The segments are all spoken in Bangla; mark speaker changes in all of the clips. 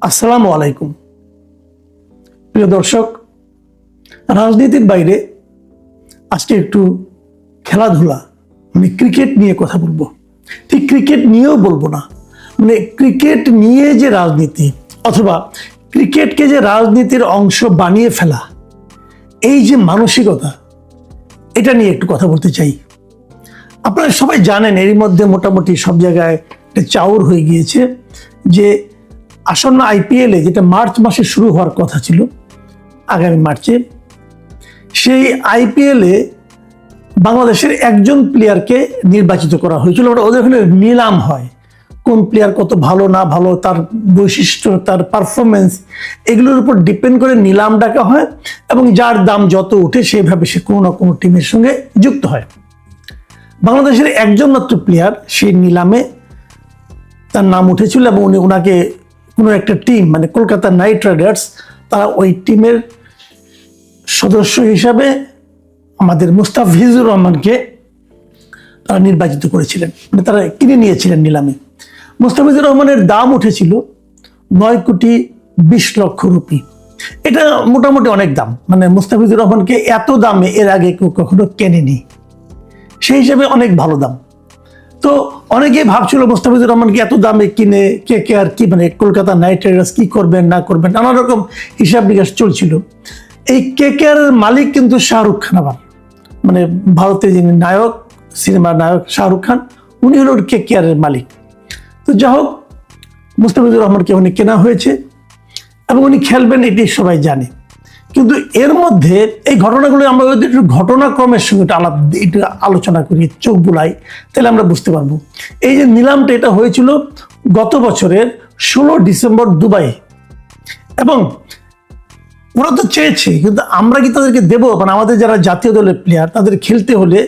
Speaker 1: আসসালামু আলাইকুম প্রিয় দর্শক, রাজনীতির বাইরে আজকে একটু খেলাধুলা ক্রিকেট নিয়ে কথা বলবো। ঠিক ক্রিকেট নিয়েও বলবো না, ক্রিকেট নিয়ে যে রাজনীতি অথবা ক্রিকেটকে যে রাজনীতির অংশ বানিয়ে ফেলা, এই যে মানসিকতা, এটা নিয়ে একটু কথা বলতে চাই। আপনারা সবাই জানেন এরই মধ্যে মোটামুটি সব জায়গায় চাউর হয়ে গিয়েছে যে আসন্ন আইপিএলে, যেটা মার্চ মাসে শুরু হওয়ার কথা ছিল আগামী মার্চে, সেই আইপিএলে বাংলাদেশের একজন প্লেয়ারকে নির্বাচিত করা হয়েছিল। ওদের ওখানে নিলাম হয়, কোন প্লেয়ার কত ভালো না ভালো, তার বৈশিষ্ট্য, তার পারফরমেন্স, এগুলোর উপর ডিপেন্ড করে নিলাম ডাকা হয় এবং যার দাম যত উঠে সেইভাবে সে কোনো না কোনো টিমের সঙ্গে যুক্ত হয়। বাংলাদেশের একজন মাত্র প্লেয়ার সেই নিলামে তার নাম উঠেছিল এবং ওনাকে কোনো একটা টিম, কলকাতা নাইট রাইডার্স, তারা ওই টিমের সদস্য হিসাবে আমাদের মুস্তাফিজুর রহমানকে তারা নির্বাচিত করেছিলেন, তারা কিনে নিয়েছিলেন নিলামে। মুস্তাফিজুর রহমানের দাম উঠেছিল 9,20,00,000 রুপি। এটা মোটামুটি অনেক দাম, মুস্তাফিজুর রহমানকে এত দামে এর আগে কেউ কখনো কেনেনি, সেই হিসাবে অনেক ভালো দাম। তো অনেকেই ভাবছিল মুস্তাফিজুর রহমানকে এত দামে কিনে কে আর কি, কলকাতা নাইট রাইডার্স কি করবেন না করবেন, নানা রকম হিসাব নিকাশ চলছিল। এই আর মালিক কিন্তু শাহরুখ খান, আবার ভারতের যিনি নায়ক, সিনেমার নায়ক শাহরুখ খান, উনি হল আর এর মালিক। তো যা হোক, মুস্তাফিজুর রহমানকে উনি কেনা হয়েছে এবং উনি খেলবেন, এটি সবাই জানে। কিন্তু এর মধ্যে এই ঘটনাগুলো আমরা যদি একটু ঘটনাক্রমের সঙ্গে একটু আলোচনা করি, চোখ বুলাই, তাহলে আমরা বুঝতে পারবো। এই যে নিলামটা, এটা হয়েছিল গত বছরের 16 ডিসেম্বর দুবাই, এবং ওরা তো চেয়েছে, কিন্তু আমরা কি তাদেরকে দেবো? আমাদের যারা জাতীয় দলের প্লেয়ার, তাদের খেলতে হলে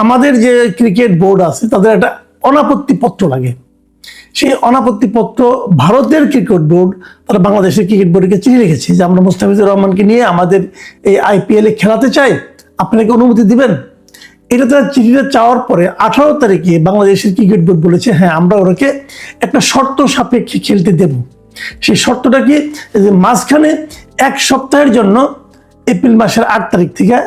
Speaker 1: আমাদের যে ক্রিকেট বোর্ড আছে, তাদের একটা অনাপত্তি পত্র লাগে। সেই অনাপত্তি পত্র ভারতের ক্রিকেট বোর্ড, তারা বাংলাদেশের ক্রিকেট বোর্ডকে চিঠি লিখেছে যে আমরা মুস্তাফিজুর রহমানকে নিয়ে আমাদের এই আইপিএলে খেলাতে চাই, আপনারা কি অনুমতি দিবেন? এটা তারা চিঠিটা চাওয়ার পরে 18 তারিখে বাংলাদেশের ক্রিকেট বোর্ড বলেছে হ্যাঁ, আমরা ওরাকে একটা শর্ত সাপেক্ষে খেলতে দেব। সেই শর্তটা কি, যে মাঝখানে 1 সপ্তাহের জন্য এপ্রিল মাসের 8 তারিখ থেকে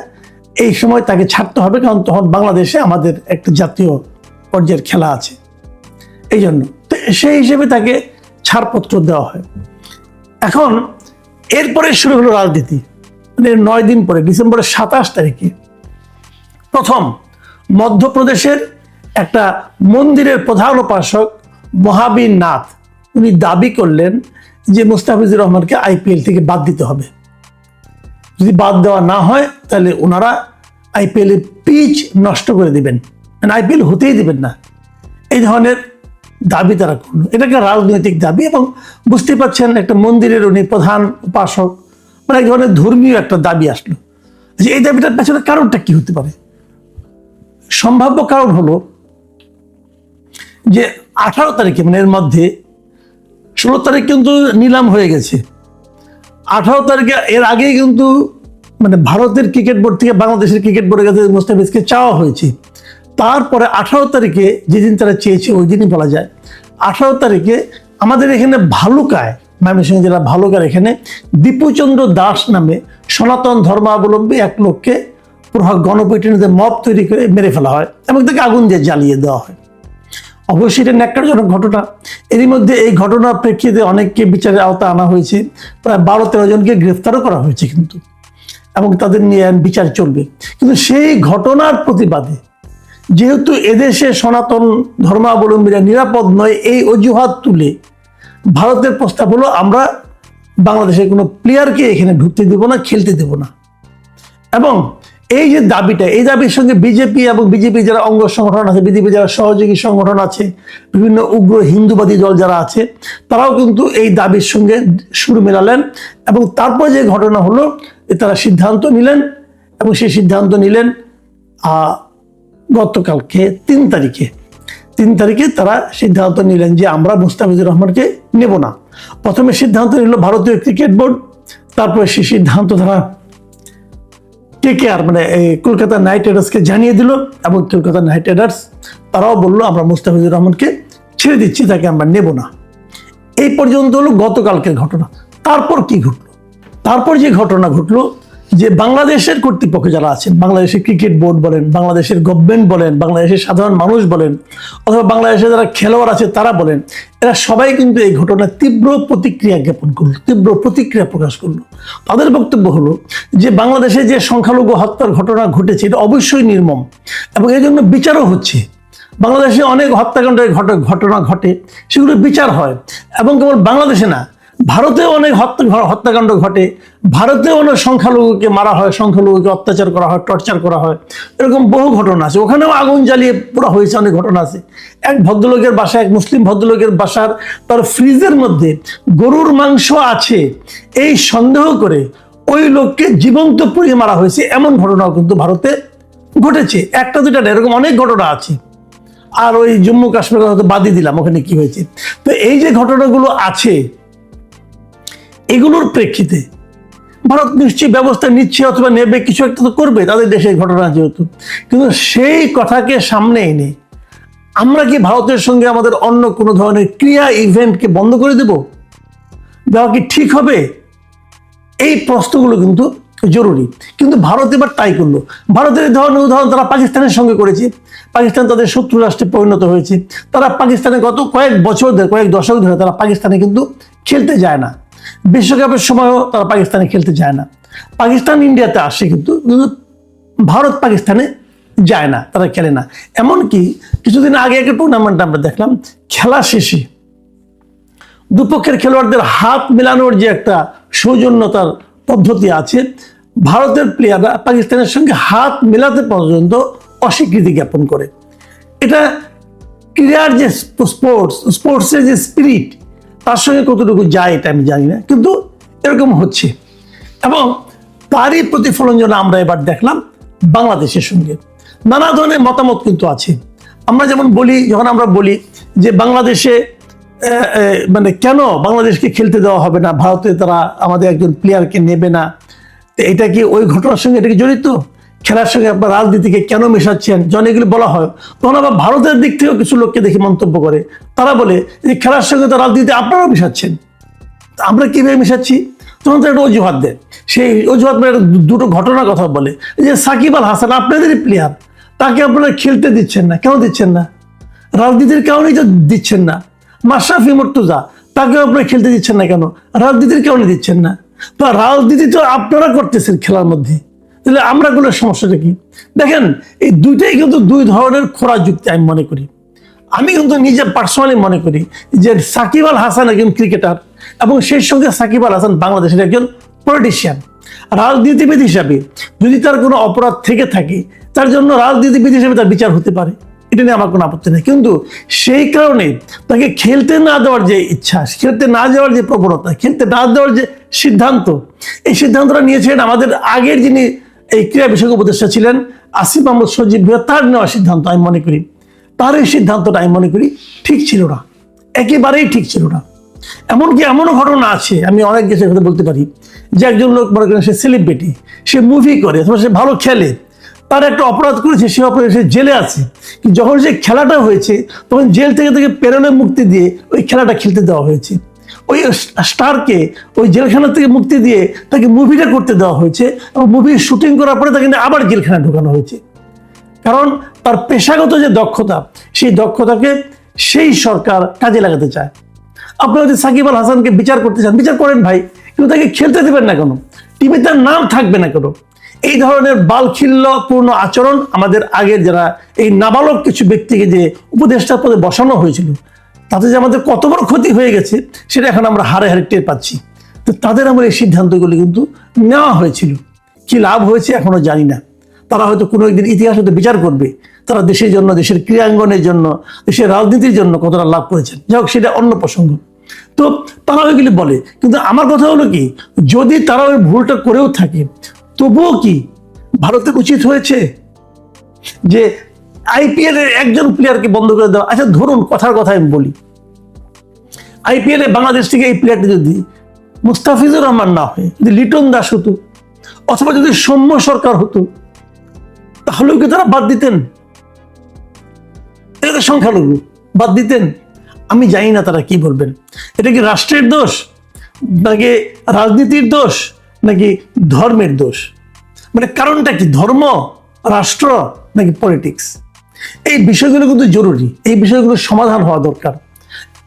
Speaker 1: এই সময় তাকে ছাড়তে হবে, কারণ তখন বাংলাদেশে আমাদের একটা জাতীয় পর্যায়ের খেলা আছে, এই জন্য। তো সেই হিসেবে তাকে ছাড়পত্র দেওয়া হয়। এখন এরপরে শুরু হলো রাজনীতি। 9 দিন পরে ডিসেম্বরের 27 তারিখে প্রথম মধ্যপ্রদেশের একটা মন্দিরের প্রধান উপাসক মহাবীর নাথ, উনি দাবি করলেন যে মুস্তাফিজুর রহমানকে আইপিএল থেকে বাদ দিতে হবে। যদি বাদ দেওয়া না হয় তাহলে ওনারা আইপিএল এর পিচ নষ্ট করে দিবেন, আইপিএল হতেই দিবেন না। এই ধরনের দাবি তারা করলো। এটা একটা রাজনৈতিক দাবি, এবং বুঝতে পারছেন একটা মন্দিরের উনি প্রধান উপাসক, এক ধরনের ধর্মীয় একটা দাবি আসলো। যে এই দাবিটার পেছনে কারণটা কি হতে পারে? সম্ভাব্য কারণ হলো যে 18 তারিখে, এর মধ্যে 16 তারিখ কিন্তু নিলাম হয়ে গেছে। 18 তারিখে এর আগেই কিন্তু ভারতের ক্রিকেট বোর্ড থেকে বাংলাদেশের ক্রিকেট বোর্ডের কাছে মুস্তাফিজকে চাওয়া হয়েছে। তারপরে 18 তারিখে, যেদিন তারা চেয়েছে ওই দিনই বলা যায়, 18 তারিখে আমাদের এখানে ভালুকায়, ময়মনসিংহ জেলা ভালুকার এখানে দীপুচন্দ্র দাস নামে সনাতন ধর্মাবলম্বী এক লোককে পুরো গণপিটুনিতে মব তৈরি করে মেরে ফেলা হয় এবং তাকে আগুন দিয়ে জ্বালিয়ে দেওয়া হয়। অবশ্যই এটা ন্যাক্কারজনক ঘটনা। এরই মধ্যে এই ঘটনার প্রেক্ষিতে অনেককে বিচারের আওতা আনা হয়েছে, প্রায় 12-13 জনকে গ্রেফতারও করা হয়েছে কিন্তু, এবং তাদের নিয়ে বিচার চলবে। কিন্তু সেই ঘটনার প্রতিবাদে, যেহেতু এদেশে সনাতন ধর্মাবলম্বীরা নিরাপদ নয়, এই অজুহাত তুলে ভারতের প্রস্তাব হলো আমরা বাংলাদেশের কোনো প্লেয়ারকে এখানে ঢুকতে দেব না, খেলতে দেব না। এবং এই যে দাবিটা, এই দাবির সঙ্গে বিজেপি এবং বিজেপি যারা অঙ্গ সংগঠন আছে, বিজেপি যারা সহযোগী সংগঠন আছে, বিভিন্ন উগ্র হিন্দুবাদী দল যারা আছে, তারাও কিন্তু এই দাবির সঙ্গে সুর মেলালেন। এবং তারপর যে ঘটনা হলো, তারা সিদ্ধান্ত নিলেন, এবং সেই সিদ্ধান্ত নিলেন গতকালকে 3 তারিখে তারা সিদ্ধান্ত নিলেন যে আমরা মুস্তাফিজুর রহমানকে নেব না। প্রথমে সিদ্ধান্ত নিল ভারতীয় ক্রিকেট বোর্ড, তারপরে সেই সিদ্ধান্ত তারা এই কলকাতা নাইট রাইডার্সকে জানিয়ে দিল, এবং কলকাতা নাইট রাইডার্স তারাও বললো আমরা মুস্তাফিজুর রহমানকে ছেড়ে দিচ্ছি, তাকে আমরা নেব না। এই পর্যন্ত হলো গতকালকের ঘটনা। তারপর কি ঘটলো? তারপর যে ঘটনা ঘটলো, যে বাংলাদেশের কর্তৃপক্ষ যারা আছেন, বাংলাদেশের ক্রিকেট বোর্ড বলেন, বাংলাদেশের গভর্নমেন্ট বলেন, বাংলাদেশের সাধারণ মানুষ বলেন, অথবা বাংলাদেশের যারা খেলোয়াড় আছে তারা বলেন, এরা সবাই কিন্তু এই ঘটনার তীব্র প্রতিক্রিয়া জ্ঞাপন করলো, তীব্র প্রতিক্রিয়া প্রকাশ করলো। তাদের বক্তব্য হলো যে বাংলাদেশে যে সংখ্যালঘু হত্যার ঘটনা ঘটেছে এটা অবশ্যই নির্মম এবং এই জন্য বিচারও হচ্ছে। বাংলাদেশে অনেক হত্যাকাণ্ডের ঘটনা ঘটে, সেগুলো বিচার হয়, এবং কেবল বাংলাদেশে না, ভারতেও অনেক হত্যাকাণ্ড ঘটে। ভারতেও অনেক সংখ্যালঘুকে মারা হয়, সংখ্যালঘুকে অত্যাচার করা হয়, টর্চার করা হয়, এরকম বহু ঘটনা আছে। ওখানেও আগুন জ্বালিয়ে পুরো হয়েছে, অনেক ঘটনা আছে। এক ভদ্রলোকের বাসায়, এক মুসলিম ভদ্রলোকের বাসার তার ফ্রিজের মধ্যে গরুর মাংস আছে এই সন্দেহ করে ওই লোককে জীবন্ত পুড়িয়ে মারা হয়েছে, এমন ঘটনাও কিন্তু ভারতে ঘটেছে। একটা দুটা না, এরকম অনেক ঘটনা আছে। আর ওই জম্মু কাশ্মীরের হয়তো বাদই দিলাম, ওখানে কি হয়েছে। তো এই যে ঘটনাগুলো আছে, এগুলোর প্রেক্ষিতে ভারত নিশ্চয়ই ব্যবস্থা নিচ্ছে অথবা নেবে, কিছু একটা তো করবে, তাদের দেশে ঘটনা যেহেতু। কিন্তু সেই কথাকে সামনে এনে আমরা কি ভারতের সঙ্গে আমাদের অন্য কোনো ধরনের ক্রিয়া ইভেন্টকে বন্ধ করে দেব? দেওয়া কি ঠিক হবে? এই প্রশ্নগুলো কিন্তু জরুরি। কিন্তু ভারত এবার তাই করলো। ভারতের ধরনের উদাহরণ তারা পাকিস্তানের সঙ্গে করেছে। পাকিস্তান তাদের শত্রু রাষ্ট্রে পরিণত হয়েছে। তারা পাকিস্তানে গত কয়েক বছর ধরে, কয়েক দশক ধরে তারা পাকিস্তানে কিন্তু খেলতে যায় না। বিশ্বকাপের সময়ও তারা পাকিস্তানে খেলতে যায় না। পাকিস্তান ইন্ডিয়াতে আসে, কিন্তু ভারত পাকিস্তানে যায় না, তারা খেলে না। এমনকি কিছুদিন আগে একটা টুর্নামেন্ট আমরা দেখলাম, খেলা শেষে দুপক্ষের খেলোয়াড়দের হাত মেলানোর যে একটা সৌজন্যতার পদ্ধতি আছে, ভারতের প্লেয়াররা পাকিস্তানের সঙ্গে হাত মেলাতে পর্যন্ত অস্বীকৃতি জ্ঞাপন করে। এটা ক্রীড়ার যে স্পোর্টসের যে স্পিরিট, তার সঙ্গে কতটুকু যায় এটা আমি জানি না, কিন্তু এরকম হচ্ছে। এবং তারই প্রতিফলন যেন আমরা এবার দেখলাম বাংলাদেশের সঙ্গে। নানা ধরনের মতামত কিন্তু আছে। আমরা যেমন বলি, যখন আমরা বলি যে বাংলাদেশে মানে কেন বাংলাদেশকে খেলতে দেওয়া হবে না, ভারতে তারা আমাদের একজন প্লেয়ারকে নেবে না, এটা কি ওই ঘটনার সঙ্গে এটা কি জড়িত? খেলার সঙ্গে আপনার রাজনীতিকে কেন মেশাচ্ছেন, যখন এগুলো বলা হয়, তখন আবার ভারতের দিক থেকেও কিছু লোককে দেখে মন্তব্য করে। তারা বলে যে খেলার সঙ্গে তো রাজনীতি আপনারাও মেশাচ্ছেন, আমরা কিভাবে মেশাচ্ছি? তখন তো একটা অজুহাত দেয়। সেই অজুহাত দুটো ঘটনার কথা বলে, যে সাকিব আল হাসান আপনাদেরই প্লেয়ার, তাকে আপনারা খেলতে দিচ্ছেন না, কেন দিচ্ছেন না? রাজনীতির কারণেই তো দিচ্ছেন না। মাশরাফি মুর্তজা, তাকেও আপনারা খেলতে দিচ্ছেন না কেন? রাজনীতির কারণে দিচ্ছেন না। তো রাজনীতি তো আপনারা করতেছেন খেলার মধ্যে, তাহলে আমরা কোনো সমস্যাটা কি? দেখেন, এই দুইটাই কিন্তু দুই ধরনের খোঁড়া যুক্তি আমি মনে করি। আমি কিন্তু নিজে পার্সোনালি মনে করি যে সাকিব আল হাসান একজন ক্রিকেটার, এবং সেই সঙ্গে সাকিব আল হাসান বাংলাদেশের একজন পলিটিশিয়ান। রাজনীতিবিদ হিসাবে যদি তার কোনো অপরাধ থেকে থাকে, তার জন্য রাজনীতিবিদ হিসেবে তার বিচার হতে পারে, এটা নিয়ে আমার কোনো আপত্তি নেই। কিন্তু সেই কারণে তাকে খেলতে না দেওয়ার যে ইচ্ছা, খেলতে না যাওয়ার যে প্রবণতা, খেলতে না দেওয়ার যে সিদ্ধান্ত, এই সিদ্ধান্তটা নিয়েছিলেন আমাদের আগের যিনি এই ক্রীড়া বিষয়ক উপদেষ্টা ছিলেন আসিফ মাহমুদ সজীব ভাইয়া, তার নেওয়া সিদ্ধান্ত আমি মনে করি, তার এই সিদ্ধান্তটা আমি মনে করি ঠিক ছিল না, একেবারেই ঠিক ছিল না। এমনকি এমনও ঘটনা আছে, আমি অনেক দেশের কথা বলতে পারি, যে একজন লোক মনে করেন সে সেলিব্রিটি, সে মুভি করে অথবা সে ভালো খেলে, তার একটা অপরাধ করেছে, সে অপরাধ সে জেলে আছে, কিন্তু যখন সে খেলাটা হয়েছে তখন জেল থেকে তাকে পেরোলে মুক্তি দিয়ে ওই খেলাটা খেলতে দেওয়া হয়েছে। ওই স্টারকে ওই জেলখানা থেকে মুক্তি দিয়ে তাকে মুভিটা করতে দেওয়া হয়েছে, এবং মুভির শুটিং করার পরে তাকে আবার জেলখানা ঢোকানো হয়েছে। কারণ তার পেশাগত যে দক্ষতা, সেই দক্ষতাকে সেই সরকার কাজে লাগাতে চায়। আপনি যদি সাকিব আল হাসানকে বিচার করতে চান, বিচার করেন ভাই, কিন্তু তাকে খেলতে দেবেন না কেন? টিভিতে তার নাম থাকবে না কেন? এই ধরনের বালখিল্যপূর্ণ আচরণ আমাদের আগের যারা এই নাবালক কিছু ব্যক্তিকে যে উপদেষ্টার পদে বসানো হয়েছিল, তাতে যে আমাদের কত বড় ক্ষতি হয়ে গেছে সেটা এখন আমরা হারে হারে টের পাচ্ছি। তো তাদের আমার এই সিদ্ধান্তগুলি কিন্তু নেওয়া হয়েছিল, কি লাভ হয়েছে এখনো জানি না। তারা হয়তো কোনো একদিন ইতিহাস হয়তো বিচার করবে তারা দেশের জন্য, দেশের ক্রীড়াঙ্গনের জন্য, দেশের রাজনীতির জন্য কতটা লাভ করেছেন। যাই হোক, সেটা অন্য প্রসঙ্গ। তো তারা ওইগুলি বলে, কিন্তু আমার কথা হলো কি, যদি তারা ওই ভুলটা করেও থাকে, তবুও কি ভারতের উচিত হয়েছে যে আইপিএল এর একজন প্লেয়ারকে বন্ধ করে দেওয়া? আচ্ছা ধরুন, কথার কথা আমি বলি, আইপিএল এ বাংলাদেশ থেকে এই প্লেয়ারটি যদি মুস্তাফিজুর রহমান না হয়ে যদি লিটন দাস হতো, অথবা যদি সৌম্য সরকার হতো, তাহলেও কি তারা বাদ দিতেন? সংখ্যালঘু বাদ দিতেন? আমি জানি না তারা কি বলবেন। এটা কি রাষ্ট্রের দোষ, নাকি রাজনীতির দোষ, নাকি ধর্মের দোষ? মানে কারণটা কি, ধর্ম, রাষ্ট্র, নাকি পলিটিক্স? এই বিষয়গুলো কিন্তু জরুরি, এই বিষয়গুলো সমাধান হওয়া দরকার।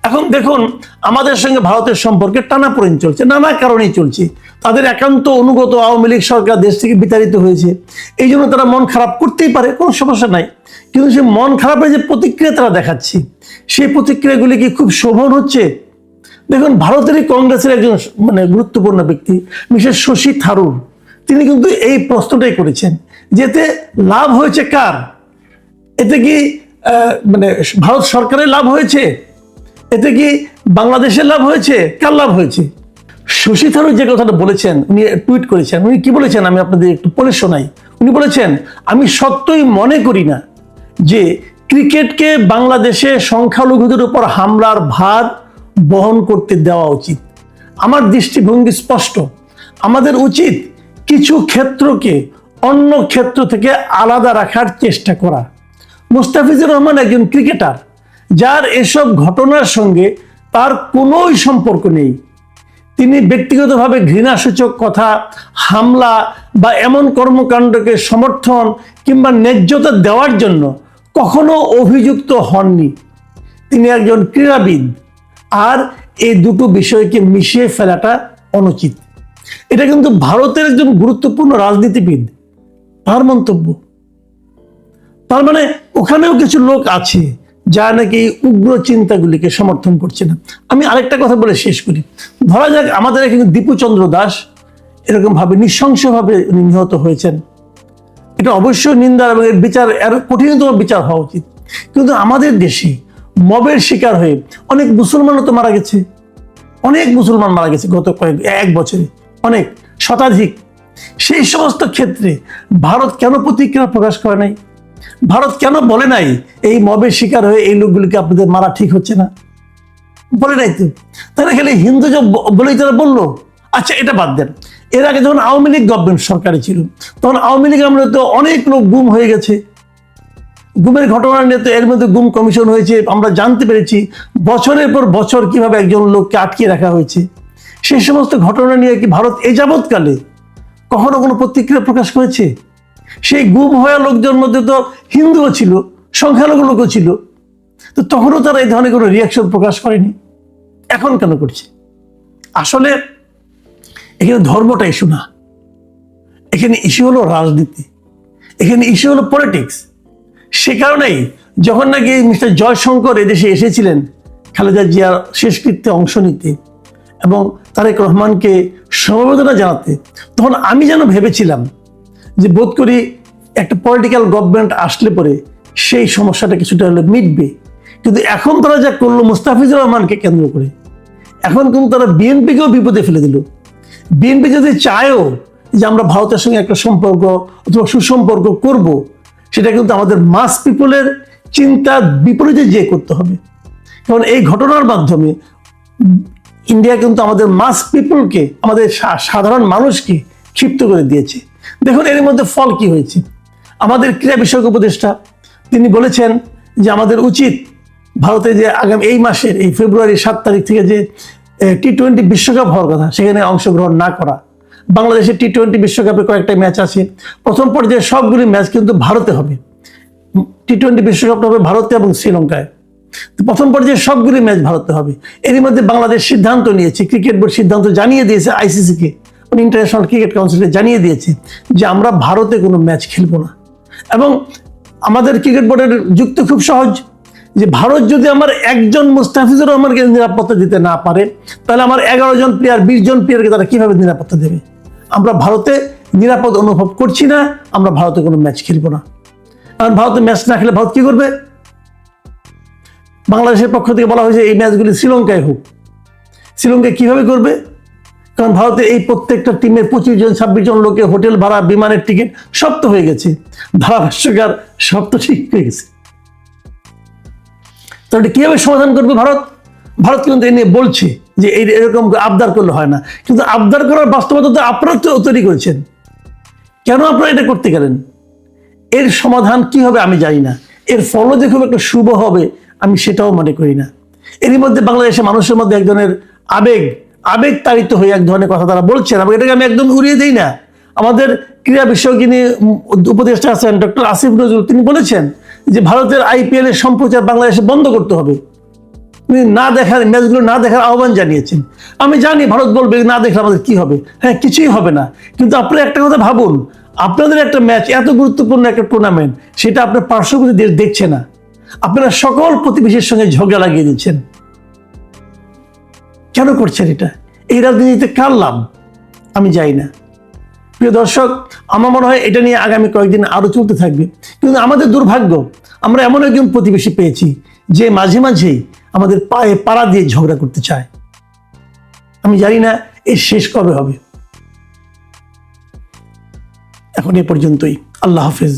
Speaker 1: এখন দেখুন, আমাদের সঙ্গে ভারতের সম্পর্কে টানাপোড়েন চলছে, নানা কারণেই চলছে। তাদের একান্ত অনুগত আওয়ামী লীগ সরকার দেশ থেকে বিতাড়িত হয়েছে, এই জন্য তারা মন খারাপ করতেই পারে, কোনো সমস্যা নাই। কিন্তু সেই মন খারাপের যে প্রতিক্রিয়া তারা দেখাচ্ছে, সেই প্রতিক্রিয়াগুলি কি খুব শোভন হচ্ছে? দেখুন, ভারতেরই কংগ্রেসের একজন গুরুত্বপূর্ণ ব্যক্তি মিসেস শশী থারুর, তিনি কিন্তু এই প্রশ্নটাই করেছেন, যেতে লাভ হয়েছে কার? এতে কি ভারত সরকারের লাভ হয়েছে? এতে কি বাংলাদেশের লাভ হয়েছে? কার লাভ হয়েছে? শশী থারুর যে কথাটা বলেছেন, উনি টুইট করেছেন, উনি কি বলেছেন আমি আপনাদের একটু পড়ে শোনাই। উনি বলেছেন, আমি সত্যই মনে করি না যে ক্রিকেটকে বাংলাদেশে সংখ্যালঘুদের উপর হামলার ভার বহন করতে দেওয়া উচিত। আমার দৃষ্টিভঙ্গি স্পষ্ট, আমাদের উচিত কিছু ক্ষেত্রকে অন্য ক্ষেত্র থেকে আলাদা রাখার চেষ্টা করা। মুস্তাফিজুর রহমান একজন ক্রিকেটার, যার এসব ঘটনার সঙ্গে তার কোনোই সম্পর্ক নেই। তিনি ব্যক্তিগতভাবে ঘৃণাসূচক কথা, হামলা বা এমন কর্মকাণ্ডকে সমর্থন কিংবা ন্যায্যতা দেওয়ার জন্য কখনো অভিযুক্ত হননি। তিনি একজন ক্রীড়াবিদ, আর এই দুটো বিষয়কে মিশিয়ে ফেলাটা অনুচিত। এটা কিন্তু ভারতের একজন গুরুত্বপূর্ণ রাজনীতিবিদ, তার মন্তব্য। তার মানে ওখানেও কিছু লোক আছে যারা নাকি উগ্র চিন্তাগুলিকে সমর্থন করছে না। আমি আরেকটা কথা বলে শেষ করি। ধরা যাক আমাদের এখানে দীপুচন্দ্র দাস এরকম ভাবে নৃশংসভাবে নিহত হয়েছেন, এটা অবশ্যই নিন্দার এবং এর বিচার, এর কঠিনতম বিচার হওয়া উচিত। কিন্তু আমাদের দেশে মবের শিকার হয়ে অনেক মুসলমানও তো মারা গেছে, অনেক মুসলমান মারা গেছে গত এক বছরে, অনেক শতাধিক। সেই সমস্ত ক্ষেত্রে ভারত কেন প্রতিক্রিয়া প্রকাশ করে নাই? ভারত কেন বলে নাই এই মবের শিকার হয়ে এই লোকগুলিকে আপনাদের মারা ঠিক হচ্ছে না? বলে নাই তো। তারা খালি হিন্দু বলেই তারা বললো। আচ্ছা, এটা বাদ দেন, এর আগে যখন আওয়ামী লীগ গভর্নমেন্ট সরকারে ছিল, তখন আওয়ামী লীগ আমলে তো অনেক লোক গুম হয়ে গেছে। গুমের ঘটনা নিয়ে তো এর মধ্যে গুম কমিশন হয়েছে, আমরা জানতে পেরেছি বছরের পর বছর কিভাবে একজন লোককে আটকে রাখা হয়েছে। সেই সমস্ত ঘটনা নিয়ে কি ভারত এ যাবৎকালে কখনো কোনো প্রতিক্রিয়া প্রকাশ করেছে? সেই গুম হওয়া লোকদের মধ্যে তো হিন্দুও ছিল, সংখ্যালঘু লোকও ছিল, তো তখনও তারা এই ধরনের কোনো রিয়াকশন প্রকাশ করেনি। এখন কেন করছে? আসলে এখানে ধর্মটা ইস্যু না, এখানে ইস্যু হলো রাজনীতি, এখানে ইস্যু হলো পলিটিক্স। সে কারণেই যখন নাকি মিস্টার জয়শঙ্কর এদেশে এসেছিলেন খালেদা জিয়ার শেষকৃত্যে অংশ নিতে এবং তারেক রহমানকে সমবেদনা জানাতে, তখন আমি যেন ভেবেছিলাম যে বোধ করি একটা পলিটিক্যাল গভর্নমেন্ট আসলে পরে সেই সমস্যাটা কিছুটা হলে মিটবে। কিন্তু এখন তারা যা করলো মুস্তাফিজুর রহমানকে কেন্দ্র করে, এখন কিন্তু তারা বিএনপিকেও বিপদে ফেলে দিল। বিএনপি যদি চায়ও যে আমরা ভারতের সঙ্গে একটা সম্পর্ক অথবা সুসম্পর্ক করব, সেটা কিন্তু আমাদের মাস পিপলের চিন্তার বিপরীতে যে করতে হবে। কারণ এই ঘটনার মাধ্যমে ইন্ডিয়া কিন্তু আমাদের মাস পিপলকে, আমাদের সাধারণ মানুষকে ক্ষিপ্ত করে দিয়েছে। দেখুন এর মধ্যে ফল কি হয়েছে। আমাদের ক্রীড়া বিষয়ক উপদেষ্টা তিনি বলেছেন যে আমাদের উচিত ভারতে যে আগামী এই মাসের এই ফেব্রুয়ারি 7 তারিখ থেকে যে টি-20 বিশ্বকাপ হওয়ার কথা, সেখানে অংশগ্রহণ না করা। বাংলাদেশের টি-20 বিশ্বকাপে কয়েকটা ম্যাচ আছে, প্রথম পর্যায়ে সবগুলি ম্যাচ কিন্তু ভারতে হবে। টি-20 বিশ্বকাপটা হবে ভারতে এবং শ্রীলঙ্কায়। প্রথম পর্যায়ে সবগুলি ম্যাচ ভারতে হবে। এরই মধ্যে বাংলাদেশ সিদ্ধান্ত নিয়েছে, ক্রিকেট বোর্ড সিদ্ধান্ত জানিয়ে দিয়েছে আইসিসিকে, ইন্টারন্যাশনাল ক্রিকেট কাউন্সিলকে জানিয়ে দিয়েছে যে আমরা ভারতে কোনো ম্যাচ খেলবো না। এবং আমাদের ক্রিকেট বোর্ডের যুক্তি খুব সহজ, যে ভারত যদি আমার একজন মুস্তাফিজুর রহমানকে নিরাপত্তা দিতে না পারে, তাহলে আমার 11 জন প্লেয়ার, 20 জন প্লেয়ারকে তারা কিভাবে নিরাপত্তা দেবে? আমরা ভারতে নিরাপদ অনুভব করছি না, আমরা ভারতে কোনো ম্যাচ খেলবো না। কারণ ভারতে ম্যাচ না খেলে ভারত কি করবে? বাংলাদেশের পক্ষ থেকে বলা হয়েছে এই ম্যাচগুলি শ্রীলঙ্কায় হোক। শ্রীলঙ্কায় কিভাবে করবে? কারণ ভারতের এই প্রত্যেকটা টিমের 25 জন 26 জন লোকের হোটেল ভাড়া, বিমানের টিকিট সব তো হয়ে গেছে, ধারাভাষ্যকার সব তো ঠিক হয়ে গেছে। তাহলে কিভাবে সমাধান করবে ভারত? ভারত কিন্তু এ নিয়ে বলছে যে এরকম আবদার করলে হয় না, কিন্তু আবদার করার বাস্তবতা আপনারা তো তৈরি করেছেন। কেন আপনারা এটা করতে গেলেন? এর সমাধান কি হবে আমি জানি না, এর ফলও যে খুব একটা শুভ হবে আমি সেটাও মনে করি না। এরই মধ্যে বাংলাদেশের মানুষের মধ্যে এক ধরনের আবেগ তাড়িত হয়ে এক ধরনের কথা তারা বলছেন, এবং এটাকে আমি একদম উড়িয়ে দিই না। আমাদের ক্রীড়া বিষয়ক যিনি উপদেষ্টা আছেন ডক্টর আসিফ নজরুল, তিনি বলেছেন যে ভারতের IPL এর সম্প্রচার বাংলাদেশে বন্ধ করতে হবে। তিনি ম্যাচগুলো না দেখার আহ্বান জানিয়েছেন। আমি জানি ভারত বলবে না দেখলে আমাদের কি হবে, হ্যাঁ কিছুই হবে না, কিন্তু আপনারা একটা কথা ভাবুন, আপনাদের একটা ম্যাচ, এত গুরুত্বপূর্ণ একটা টুর্নামেন্ট, সেটা আপনার পার্শ্ববর্তী দেশ দেখছে না, আপনারা সকল প্রতিবেশীর সঙ্গে ঝগড়া লাগিয়ে দিচ্ছেন। কেন করছেন এটা? এই রাজনীতিতে কার লাভ? আমি জানি না। প্রিয় দর্শক, আমার মনে হয় এটা নিয়ে আগামী কয়েকদিন আরো চলতে থাকবে। কিন্তু আমাদের দুর্ভাগ্য, আমরা এমন একজন প্রতিবেশী পেয়েছি যে মাঝে মাঝেই আমাদের পায়ে পাড়া দিয়ে ঝগড়া করতে চায়। আমি জানি না এর শেষ কবে হবে। এখন এ পর্যন্তই। আল্লাহ হাফেজ।